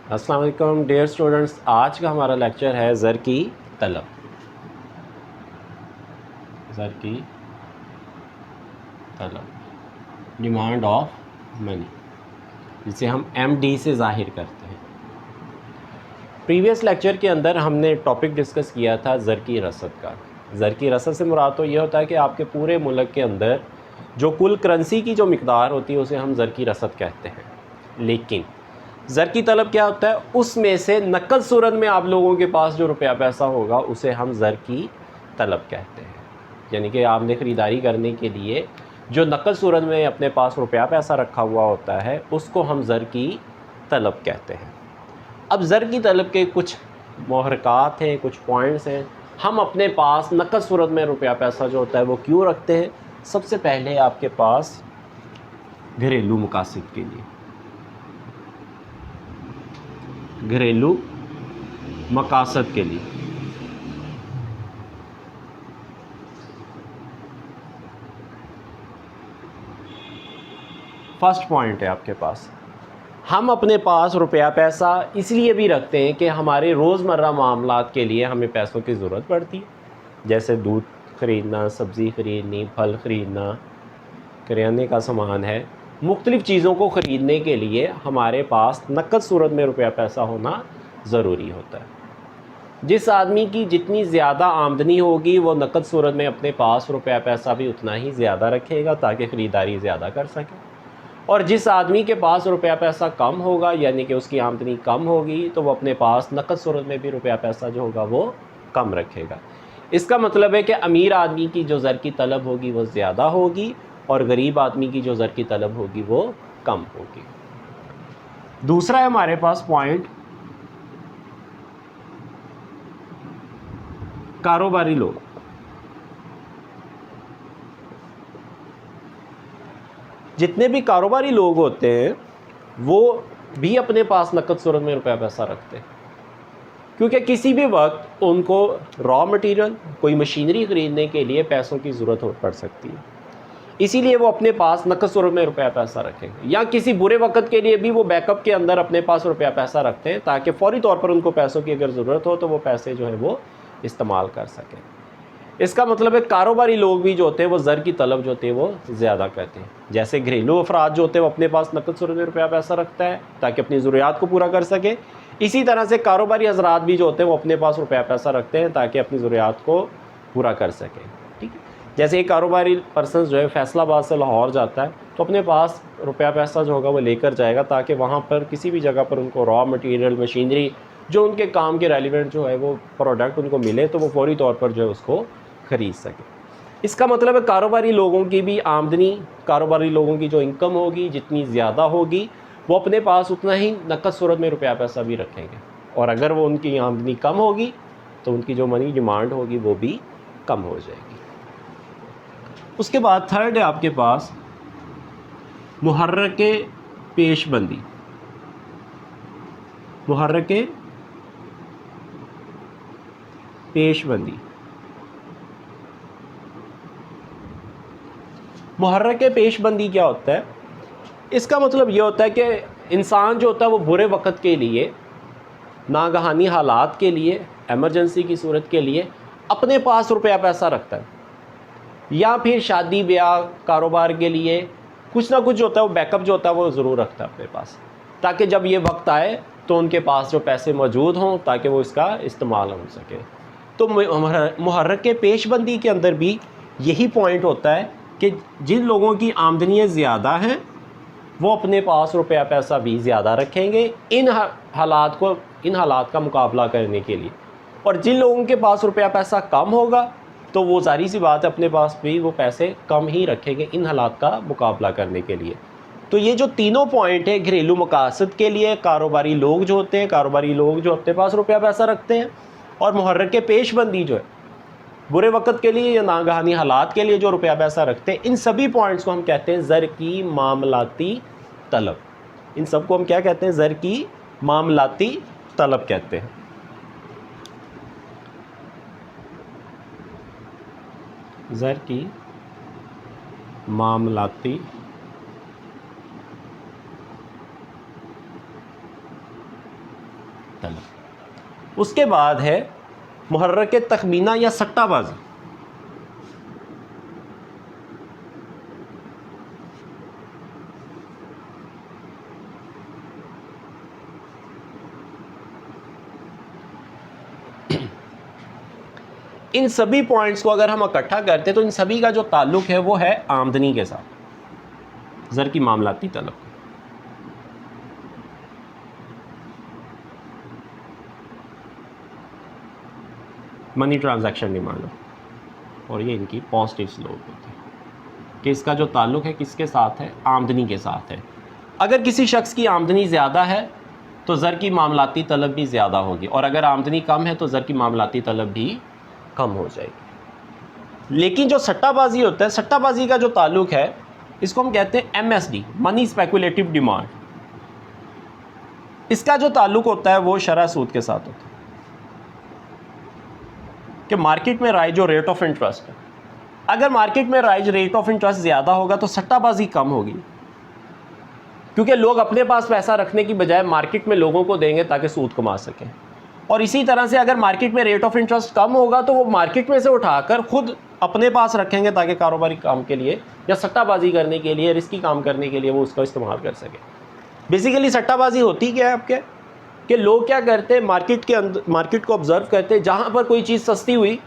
अस्सलाम वालेकुम dear students, आज का हमारा लेक्चर है ज़र की तलब। ज़र की तलब, डिमांड ऑफ मनी, जिसे हम MD से ज़ाहिर करते हैं। प्रीवियस लेक्चर के अंदर हमने टॉपिक डिस्कस किया था ज़र की रसद का। ज़र की रसद से मुराद तो ये होता है कि आपके पूरे मुल्क के अंदर जो कुल करेंसी की जो मिकदार होती है उसे हम ज़र की रसद कहते हैं। लेकिन ज़र की तलब क्या होता है, उसमें से नकद सूरत में आप लोगों के पास जो रुपया पैसा होगा उसे हम ज़र की तलब कहते हैं। यानी कि आपने ख़रीदारी करने के लिए जो नकद सूरत में अपने पास रुपया पैसा रखा हुआ होता है उसको हम ज़र की तलब कहते हैं। अब ज़र की तलब के कुछ महरक़ात हैं, कुछ पॉइंट्स हैं। हम अपने पास नकद सूरत में रुपया पैसा जो होता है वो क्यों रखते हैं? सबसे पहले आपके पास घरेलू मकासद के लिए, घरेलू मकासद के लिए। फर्स्ट पॉइंट है आपके पास, हम अपने पास रुपया पैसा इसलिए भी रखते हैं कि हमारे रोज़मर्रा मामलात के लिए हमें पैसों की ज़रूरत पड़ती है, जैसे दूध ख़रीदना, सब्ज़ी ख़रीदनी, फल ख़रीदना, करियाने का सामान है। मुख्तलिफ़ चीज़ों को ख़रीदने के लिए हमारे पास नकद सूरत में रुपया पैसा होना ज़रूरी होता है। जिस आदमी की जितनी ज़्यादा आमदनी होगी वो नकद सूरत में अपने पास रुपया पैसा भी उतना ही ज़्यादा रखेगा ताकि ख़रीदारी ज़्यादा कर सके। और जिस आदमी के पास रुपया पैसा कम होगा, यानी कि उसकी आमदनी कम होगी, तो वो अपने पास नकद सूरत में भी रुपया पैसा जो होगा वो कम रखेगा। इसका मतलब है कि अमीर आदमी की जो ज़र की तलब होगी वो ज़्यादा होगी और गरीब आदमी की जो ज़र की तलब होगी वो कम होगी। दूसरा है हमारे पास पॉइंट, कारोबारी लोग। जितने भी कारोबारी लोग होते हैं वो भी अपने पास नकद सूरत में रुपया पैसा रखते हैं, क्योंकि किसी भी वक्त उनको रॉ मटेरियल, कोई मशीनरी ख़रीदने के लिए पैसों की ज़रूरत पड़ सकती है। इसीलिए वो अपने पास नकद सूरत में रुपया पैसा रखेंगे, या किसी बुरे वक्त के लिए भी वो बैकअप के अंदर अपने पास रुपया पैसा रखते हैं ताकि फ़ौरी तौर पर उनको पैसों की अगर ज़रूरत हो तो वो पैसे जो है वो इस्तेमाल कर सकें। इसका मतलब है कारोबारी लोग भी जो होते हैं वो ज़र की तलब जो होती है वो ज़्यादा करते हैं। जैसे घरेलू अफराद जो होते हैं वो अपने पास नकद सूरत में रुपया पैसा रखता है ताकि अपनी ज़रूरियात को पूरा कर सके। इसी तरह से कारोबारी हज़रात भी जो होते हैं वो अपने पास रुपया पैसा रखते हैं ताकि अपनी ज़रूरियात को पूरा कर सकें। ठीक है, जैसे एक कारोबारी पर्सन जो है फैसलाबाद से लाहौर जाता है तो अपने पास रुपया पैसा जो होगा वो लेकर जाएगा ताकि वहाँ पर किसी भी जगह पर उनको रॉ मटीरियल, मशीनरी, जो उनके काम के रेलिवेंट जो है वो प्रोडक्ट उनको मिले तो वो फौरी तौर पर जो है उसको ख़रीद सके। इसका मतलब है कारोबारी लोगों की भी आमदनी, कारोबारी लोगों की जो इनकम होगी जितनी ज़्यादा होगी वो अपने पास उतना ही नकद सूरत में रुपया पैसा भी रखेंगे, और अगर वो उनकी आमदनी कम होगी तो उनकी जो मनी डिमांड होगी वो भी कम हो जाएगी। उसके बाद थर्ड है आपके पास मुहर्रके पेशबंदी। मुहर्रके पेशबंदी, मुहर्रके पेशबंदी क्या होता है? इसका मतलब ये होता है कि इंसान जो होता है वो बुरे वक्त के लिए, नागहानी हालात के लिए, एमरजेंसी की सूरत के लिए अपने पास रुपया पैसा रखता है, या फिर शादी ब्याह, कारोबार के लिए कुछ ना कुछ जो होता है वो बैकअप जो होता है वो ज़रूर रखता है अपने पास, ताकि जब ये वक्त आए तो उनके पास जो पैसे मौजूद हों ताकि वो इसका इस्तेमाल हो सके। तो मुहर्रके पेशबंदी के अंदर भी यही पॉइंट होता है कि जिन लोगों की आमदनियाँ ज़्यादा हैं वो अपने पास रुपया पैसा भी ज़्यादा रखेंगे इन हालात का मुकाबला करने के लिए, और जिन लोगों के पास रुपया पैसा कम होगा तो वो ज़ाहिर सी बात है अपने पास भी वो पैसे कम ही रखेंगे इन हालात का मुकाबला करने के लिए। तो ये जो तीनों पॉइंट है घरेलू मकासद के लिए, कारोबारी लोग जो होते हैं, कारोबारी लोग जो अपने पास रुपया पैसा रखते हैं, और मुहर्रके पेशबंदी जो है बुरे वक्त के लिए या नागहानी हालात के लिए जो रुपया पैसा रखते हैं, इन सभी पॉइंट्स को हम कहते हैं ज़र की मामलाती तलब। इन सब को हम क्या कहते हैं? ज़र की मामलाती तलब कहते हैं। ज़र की मामलाती तलब। उसके बाद है मुहर्रक तखमीना या सट्टाबाजी। इन सभी पॉइंट्स को अगर हम इकट्ठा करते तो इन सभी का जो ताल्लुक है वो है आमदनी के साथ, ज़र की मामलाती तलब। मनी ट्रांजैक्शन डिमांड, और ये इनकी पॉजिटिव स्लोप होती है कि इसका जो ताल्लुक है किसके साथ है, आमदनी के साथ है। अगर किसी शख्स की आमदनी ज़्यादा है तो ज़र की मामलाती तलब भी ज़्यादा होगी, और अगर आमदनी कम है तो ज़र की मामलाती तलब भी कम हो जाएगी। लेकिन जो सट्टाबाजी होता है, सट्टाबाजी का जो ताल्लुक है इसको हम कहते हैं MSD, मनी स्पेकुलेटिव डिमांड। इसका जो ताल्लुक होता है वो शरह सूद के साथ होता है कि मार्केट में राइज जो रेट ऑफ इंटरेस्ट है, अगर मार्केट में राइज रेट ऑफ इंटरेस्ट ज़्यादा होगा तो सट्टाबाजी कम होगी, क्योंकि लोग अपने पास पैसा रखने की बजाय मार्केट में लोगों को देंगे ताकि सूद कमा सकें। और इसी तरह से अगर मार्केट में रेट ऑफ इंटरेस्ट कम होगा तो वो मार्केट में से उठाकर खुद अपने पास रखेंगे ताकि कारोबारी काम के लिए या सट्टाबाजी करने के लिए, रिस्की काम करने के लिए वो उसका इस्तेमाल कर सके। बेसिकली सट्टाबाजी होती क्या है आपके, कि लोग क्या करते हैं, मार्केट के अंदर मार्केट को ऑब्जर्व करते हैं, जहाँ पर कोई चीज़ सस्ती हुई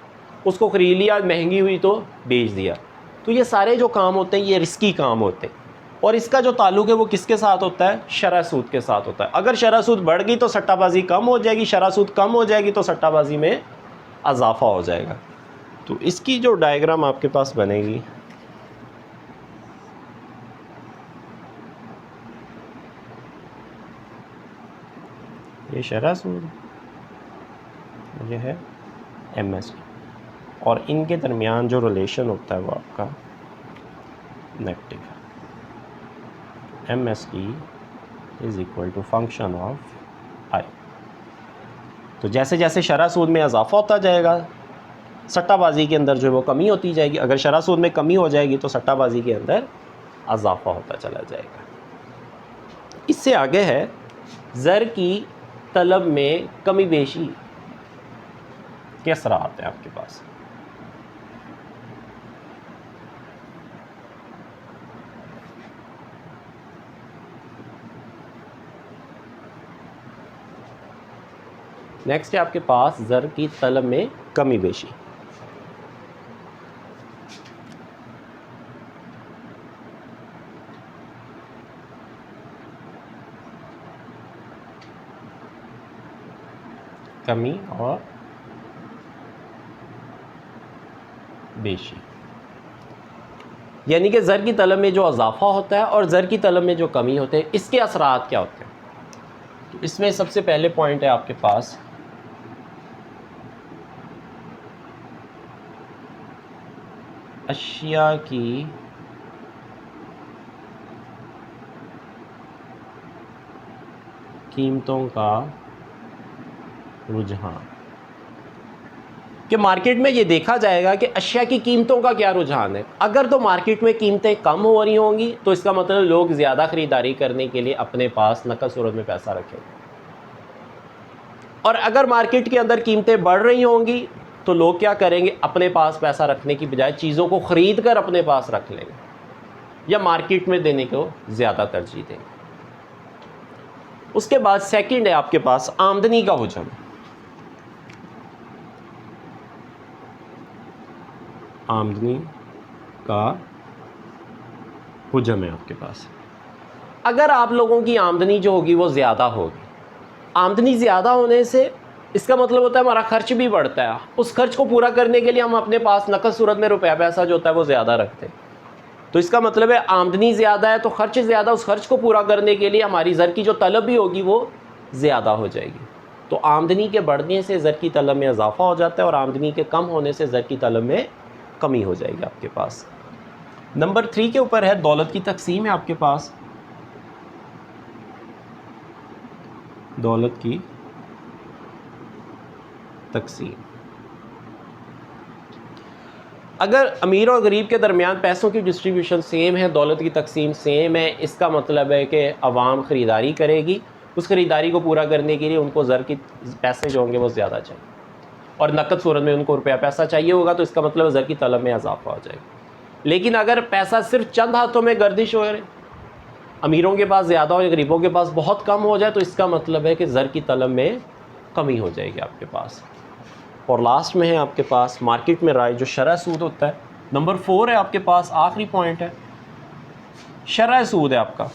उसको ख़रीद लिया, महंगी हुई तो बेच दिया। तो ये सारे जो काम होते हैं ये रिस्की काम होते हैं, और इसका जो ताल्लुक है वो किसके साथ होता है, शरह सूद के साथ होता है। अगर शरह सूद बढ़ गई तो सट्टाबाजी कम हो जाएगी, शरह सूद कम हो जाएगी तो सट्टाबाजी में इजाफा हो जाएगा। तो इसकी जो डायग्राम आपके पास बनेगी, ये शरह सूद, ये है MSD, और इनके दरमियान जो रिलेशन होता है वो आपका नेगेटिव है। MSD is equal to function of I। तो जैसे जैसे शरह सूद में इजाफा होता जाएगा सट्टाबाजी के अंदर जो वो कमी होती जाएगी। अगर शरह सूद में कमी हो जाएगी तो सट्टाबाजी के अंदर इजाफा होता चला जाएगा। इससे आगे है ज़र की तलब में कमी बेशी के असरात हैं आपके पास। नेक्स्ट है आपके पास ज़र की तलब में कमी बेशी। कमी और बेशी, यानी कि ज़र की तलब में जो इजाफा होता है और ज़र की तलब में जो कमी होते हैं, इसके असरात क्या होते हैं। तो इसमें सबसे पहले पॉइंट है आपके पास अशिया की कीमतों का रुझान, कि मार्केट में ये देखा जाएगा कि अशिया की कीमतों का क्या रुझान है। अगर तो मार्केट में कीमतें कम हो रही होंगी तो इसका मतलब लोग ज़्यादा ख़रीदारी करने के लिए अपने पास नकद सूरत में पैसा रखेंगे, और अगर मार्केट के अंदर कीमतें बढ़ रही होंगी तो लोग क्या करेंगे, अपने पास पैसा रखने की बजाय चीज़ों को ख़रीद कर अपने पास रख लेंगे या मार्केट में देने को ज़्यादा तरजीह देंगे। उसके बाद सेकंड है आपके पास आमदनी का हुजम। आमदनी का हुजम है आपके पास। अगर आप लोगों की आमदनी जो होगी वो ज़्यादा होगी, आमदनी ज़्यादा होने से इसका मतलब होता है हमारा खर्च भी बढ़ता है। उस खर्च को पूरा करने के लिए हम अपने पास नकद सूरत में रुपया पैसा जो होता है वो ज़्यादा रखते हैं। तो इसका मतलब है आमदनी ज़्यादा है तो खर्च ज़्यादा, उस खर्च को पूरा करने के लिए हमारी ज़र की जो तलब भी होगी वो ज़्यादा हो जाएगी। तो आमदनी के बढ़ने से ज़र की तलब में इजाफा हो जाता है और आमदनी के कम होने से ज़र की तलब में कमी हो जाएगी आपके पास। नंबर 3 के ऊपर है दौलत की तकसीम है आपके पास। दौलत की तकसीम, अगर अमीर और गरीब के दरमियान पैसों की डिस्ट्रीब्यूशन सेम है, दौलत की तकसीम सेम है, इसका मतलब है कि अवाम ख़रीदारी करेगी, उस ख़रीदारी को पूरा करने के लिए उनको ज़र की पैसे जो होंगे वो ज़्यादा चाहिए, और नकद सूरत में उनको रुपया पैसा चाहिए होगा, तो इसका मतलब ज़र की तलब में इजाफा हो जाएगा। लेकिन अगर पैसा सिर्फ चंद हाथों में गर्दिश हो रही, अमीरों के पास ज़्यादा हो या गरीबों के पास बहुत कम हो जाए, तो इसका मतलब है कि ज़र की तलब में कमी हो जाएगी आपके पास। और लास्ट में है आपके पास मार्केट में राय जो शरह सूद होता है। नंबर 4 है आपके पास, आखिरी पॉइंट है शरह सूद है आपका।